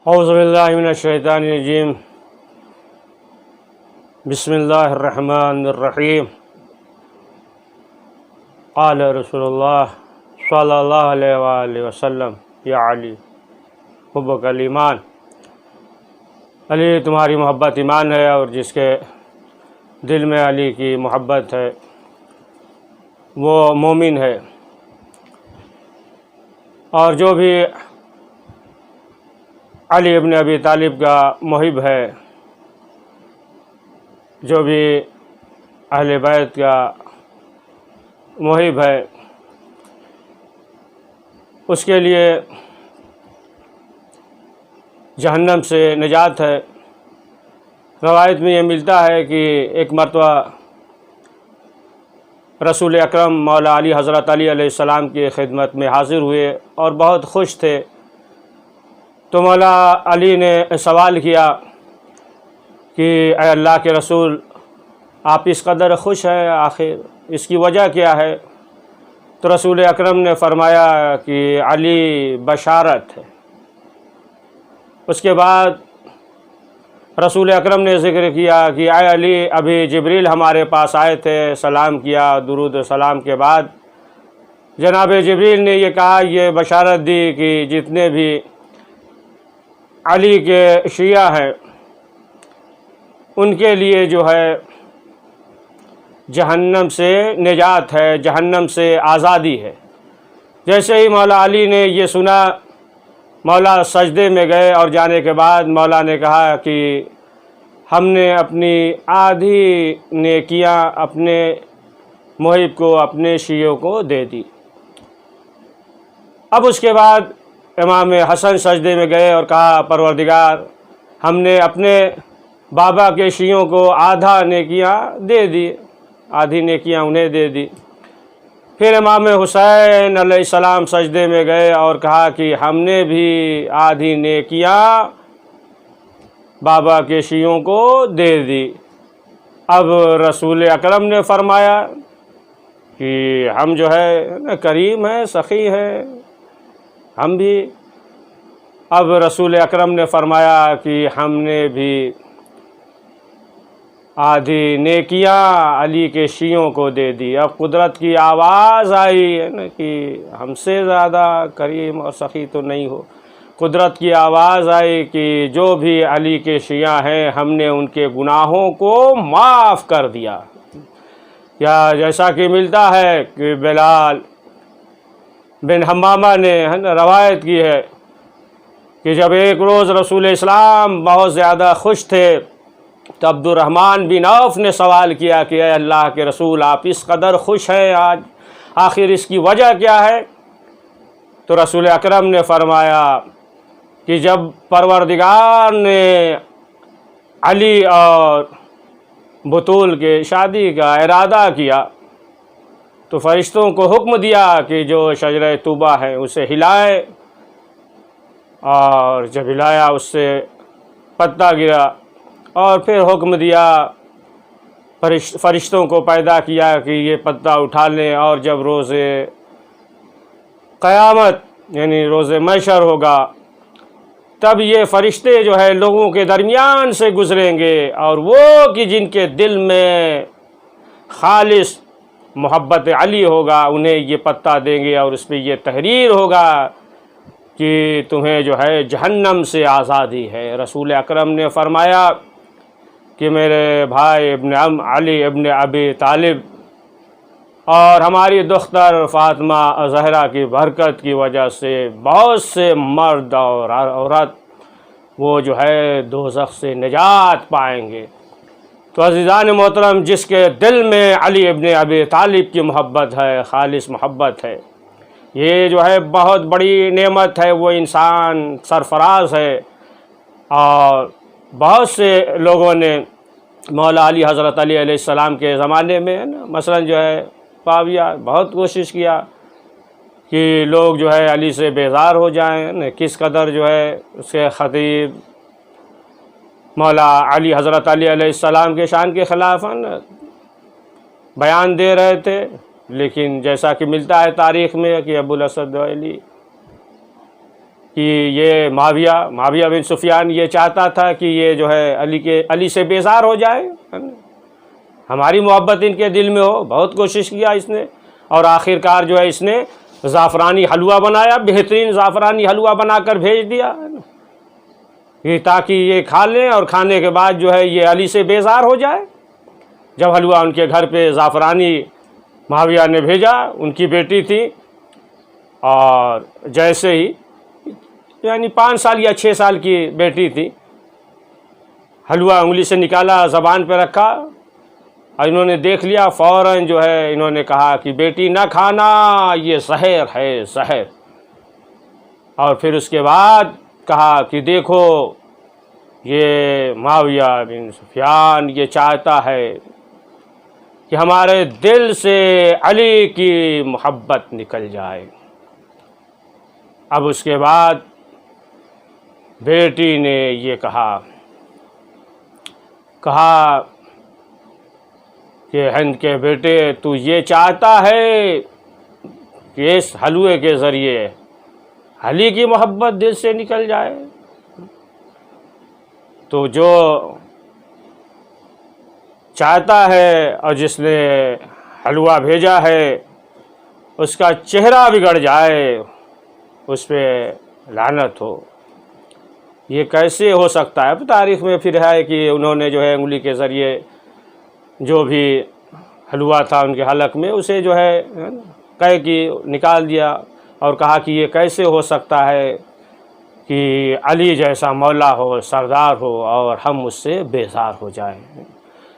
اعوذ باللہ من الشیطان الرجیم بسم اللہ الرحمن الرحیم قال رسول اللہ صلی اللہ علیہ وآلہ وسلم یا علی حبک الایمان، علی تمہاری محبت ایمان ہے، اور جس کے دل میں علی کی محبت ہے وہ مومن ہے۔ اور جو بھی علی ابن ابی طالب کا محب ہے، جو بھی اہل بیت کا محب ہے، اس کے لیے جہنم سے نجات ہے۔ روایت میں یہ ملتا ہے کہ ایک مرتبہ رسول اکرم مولا علی حضرت علی علیہ السلام کی خدمت میں حاضر ہوئے اور بہت خوش تھے، تو مولا علی نے سوال کیا کہ اے اللہ کے رسول، آپ اس قدر خوش ہیں، آخر اس کی وجہ کیا ہے؟ تو رسول اکرم نے فرمایا کہ علی بشارت ہے۔ اس کے بعد رسول اکرم نے ذکر کیا کہ اے علی، ابھی جبریل ہمارے پاس آئے تھے، سلام کیا، درود و سلام کے بعد جناب جبریل نے یہ کہا، یہ بشارت دی کہ جتنے بھی علی کے شیعہ ہیں ان کے لیے جو ہے جہنم سے نجات ہے، جہنم سے آزادی ہے۔ جیسے ہی مولا علی نے یہ سنا، مولا سجدے میں گئے، اور جانے کے بعد مولا نے کہا کہ ہم نے اپنی آدھی نیکیاں اپنے محب کو، اپنے شیعوں کو دے دی۔ اب اس کے بعد امام حسن سجدے میں گئے اور کہا، پروردگار، ہم نے اپنے بابا کے شیعوں کو آدھا نیکیاں دے دی، آدھی نیکیاں انہیں دے دی۔ پھر امام حسین علیہ السلام سجدے میں گئے اور کہا کہ ہم نے بھی آدھی نیکیاں بابا کے شیعوں کو دے دی۔ اب رسول اکرم نے فرمایا کہ ہم جو ہے کریم ہیں، سخی ہیں، ہم بھی۔ اب رسول اکرم نے فرمایا کہ ہم نے بھی آدھی نیکیاں علی کے شیعوں کو دے دی۔ اب قدرت کی آواز آئی ہے نا کہ ہم سے زیادہ کریم اور سخی تو نہیں ہو۔ قدرت کی آواز آئی کہ جو بھی علی کے شیعہ ہیں، ہم نے ان کے گناہوں کو معاف کر دیا۔ یا جیسا کہ ملتا ہے کہ بلال بن حمامہ نے روایت کی ہے کہ جب ایک روز رسول اسلام بہت زیادہ خوش تھے تو عبد الرحمن بن عوف نے سوال کیا کہ اے اللہ کے رسول، آپ اس قدر خوش ہیں آج، آخر اس کی وجہ کیا ہے؟ تو رسول اکرم نے فرمایا کہ جب پروردگار نے علی اور بطول کے شادی کا ارادہ کیا تو فرشتوں کو حکم دیا کہ جو شجرہ طوبہ ہے اسے ہلائے، اور جب ہلایا اس سے پتا گرا، اور پھر حکم دیا، فرشتوں کو پیدا کیا کہ یہ پتا اٹھا لیں، اور جب روز قیامت یعنی روز محشر ہوگا تب یہ فرشتے جو ہے لوگوں کے درمیان سے گزریں گے، اور وہ کہ جن کے دل میں خالص محبت علی ہوگا انہیں یہ پتہ دیں گے، اور اس پہ یہ تحریر ہوگا کہ تمہیں جو ہے جہنم سے آزادی ہے۔ رسول اکرم نے فرمایا کہ میرے بھائی ابن عم علی ابن ابی طالب اور ہماری دختر فاطمہ زہرا کی برکت کی وجہ سے بہت سے مرد اور عورت وہ جو ہے دوزخ سے نجات پائیں گے۔ تو عزیزان محترم، جس کے دل میں علی ابن ابی طالب کی محبت ہے، خالص محبت ہے، یہ جو ہے بہت بڑی نعمت ہے، وہ انسان سرفراز ہے۔ اور بہت سے لوگوں نے مولا علی حضرت علی علیہ السلام کے زمانے میں مثلا جو ہے معاویہ بہت کوشش کیا کہ لوگ جو ہے علی سے بیزار ہو جائیں، کس قدر جو ہے اس کے خطیب مولا علی حضرت علی علیہ السلام کے شان کے خلاف بیان دے رہے تھے، لیکن جیسا کہ ملتا ہے تاریخ میں کہ ابو الاسد دؤلی کہ یہ معاویہ بن سفیان یہ چاہتا تھا کہ یہ جو ہے علی سے بیزار ہو جائے، ہماری محبت ان کے دل میں ہو. بہت کوشش کیا اس نے، اور آخر کار جو ہے اس نے زعفرانی حلوہ بنایا، بہترین زعفرانی حلوہ بنا کر بھیج دیا یہ تاکہ یہ کھا لیں، اور کھانے کے بعد جو ہے یہ علی سے بیزار ہو جائے. جب حلوہ ان کے گھر پہ زعفرانی معاویہ نے بھیجا، ان کی بیٹی تھی، اور جیسے ہی یعنی 5 سال یا 6 سال کی بیٹی تھی، حلوہ انگلی سے نکالا، زبان پہ رکھا، اور انہوں نے دیکھ لیا، فوراً جو ہے انہوں نے کہا کہ بیٹی نہ کھانا، یہ زہر ہے، زہر. اور پھر اس کے بعد کہا کہ دیکھو یہ معاویہ بن سفیان یہ چاہتا ہے کہ ہمارے دل سے علی کی محبت نکل جائے. اب اس کے بعد بیٹی نے یہ کہا کہ ہند کے بیٹے تو یہ چاہتا ہے کہ اس حلوے کے ذریعے علی کی محبت دل سے نکل جائے، تو جو چاہتا ہے اور جس نے حلوہ بھیجا ہے اس کا چہرہ بگڑ جائے، اس پہ لعنت ہو. یہ کیسے ہو سکتا ہے؟ اب تاریخ میں پھر ہے کہ انہوں نے جو ہے انگلی کے ذریعے جو بھی حلوہ تھا ان کے حلق میں اسے جو ہے کہہ کہ نکال دیا، اور کہا کہ یہ کیسے ہو سکتا ہے کہ علی جیسا مولا ہو، سردار ہو، اور ہم اس سے بیزار ہو جائیں.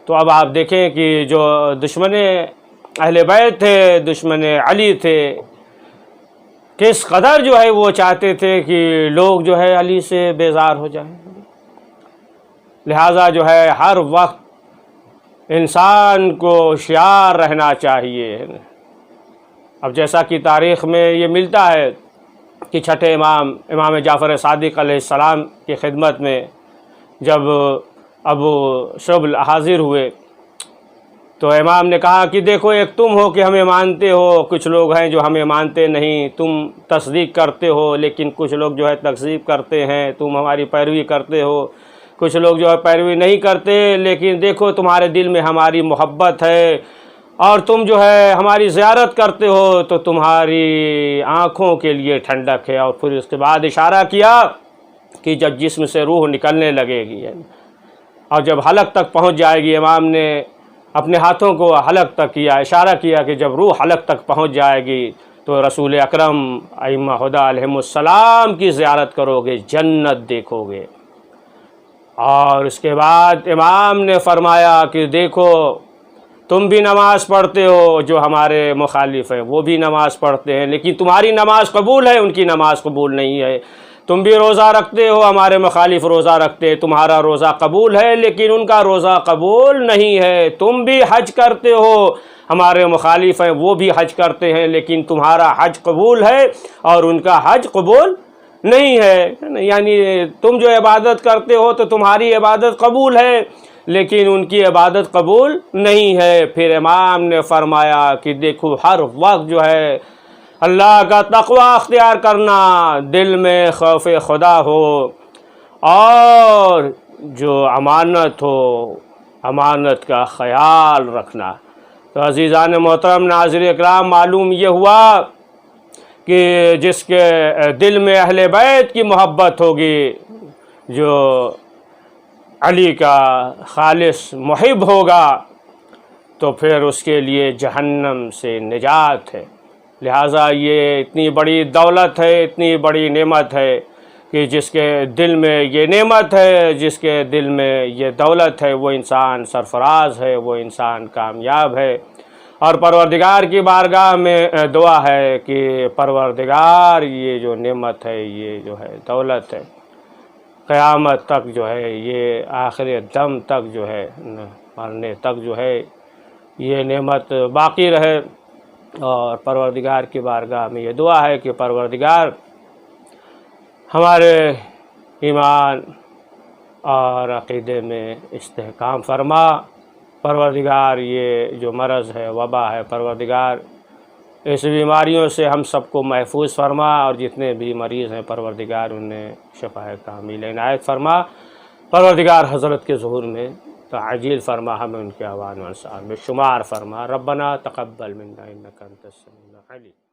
تو اب آپ دیکھیں کہ جو دشمن اہل بیت تھے، دشمن علی تھے، کس قدر جو ہے وہ چاہتے تھے کہ لوگ جو ہے علی سے بیزار ہو جائیں. لہٰذا جو ہے ہر وقت انسان کو ہوشیار رہنا چاہیے. اب جیسا کہ تاریخ میں یہ ملتا ہے کہ چھٹے امام جعفر صادق علیہ السلام کی خدمت میں جب ابو شبل حاضر ہوئے تو امام نے کہا کہ دیکھو ایک تم ہو کہ ہمیں مانتے ہو، کچھ لوگ ہیں جو ہمیں مانتے نہیں، تم تصدیق کرتے ہو لیکن کچھ لوگ جو ہے تکذیب کرتے ہیں، تم ہماری پیروی کرتے ہو، کچھ لوگ جو ہے پیروی نہیں کرتے، لیکن دیکھو تمہارے دل میں ہماری محبت ہے، اور تم جو ہے ہماری زیارت کرتے ہو تو تمہاری آنکھوں کے لیے ٹھنڈک ہے. اور پھر اس کے بعد اشارہ کیا کہ جب جسم سے روح نکلنے لگے گی اور جب حلق تک پہنچ جائے گی، امام نے اپنے ہاتھوں کو حلق تک کیا، اشارہ کیا کہ جب روح حلق تک پہنچ جائے گی تو رسول اکرم ائمہ ہدی علیہم السلام کی زیارت کرو گے، جنت دیکھو گے. اور اس کے بعد امام نے فرمایا کہ دیکھو تم بھی نماز پڑھتے ہو، جو ہمارے مخالف ہیں وہ بھی نماز پڑھتے ہیں، لیکن تمہاری نماز قبول ہے، ان کی نماز قبول نہیں ہے. تم بھی روزہ رکھتے ہو، ہمارے مخالف روزہ رکھتے، تمہارا روزہ قبول ہے لیکن ان کا روزہ قبول نہیں ہے. تم بھی حج کرتے ہو، ہمارے مخالف ہیں وہ بھی حج کرتے ہیں لیکن تمہارا حج قبول ہے اور ان کا حج قبول نہیں ہے. یعنی تم جو عبادت کرتے ہو تو تمہاری عبادت قبول ہے لیکن ان کی عبادت قبول نہیں ہے. پھر امام نے فرمایا کہ دیکھو ہر وقت جو ہے اللہ کا تقوی اختیار کرنا، دل میں خوف خدا ہو، اور جو امانت ہو امانت کا خیال رکھنا. تو عزیزان محترم، ناظرین اکرام، معلوم یہ ہوا کہ جس کے دل میں اہل بیت کی محبت ہوگی، جو علی کا خالص محب ہوگا، تو پھر اس کے لیے جہنم سے نجات ہے. لہٰذا یہ اتنی بڑی دولت ہے، اتنی بڑی نعمت ہے کہ جس کے دل میں یہ نعمت ہے، جس کے دل میں یہ دولت ہے، وہ انسان سرفراز ہے، وہ انسان کامیاب ہے. اور پروردگار کی بارگاہ میں دعا ہے کہ پروردگار یہ جو نعمت ہے، یہ جو ہے دولت ہے، قیامت تک جو ہے، یہ آخر دم تک جو ہے، مرنے تک جو ہے یہ نعمت باقی رہے. اور پروردگار کی بارگاہ میں یہ دعا ہے کہ پروردگار ہمارے ایمان اور عقیدے میں استحکام فرما. پروردگار یہ جو مرض ہے، وبا ہے، پروردگار اس بیماریوں سے ہم سب کو محفوظ فرما، اور جتنے بھی مریض ہیں پروردگار انہیں شفا کامل عنایت فرما، پروردگار حضرت کے ظہور میں تعجیل فرما، ہمیں ان کے اوان و انصار میں شمار فرما۔ ربنا تقبل منا انک انت السمیع العلیم۔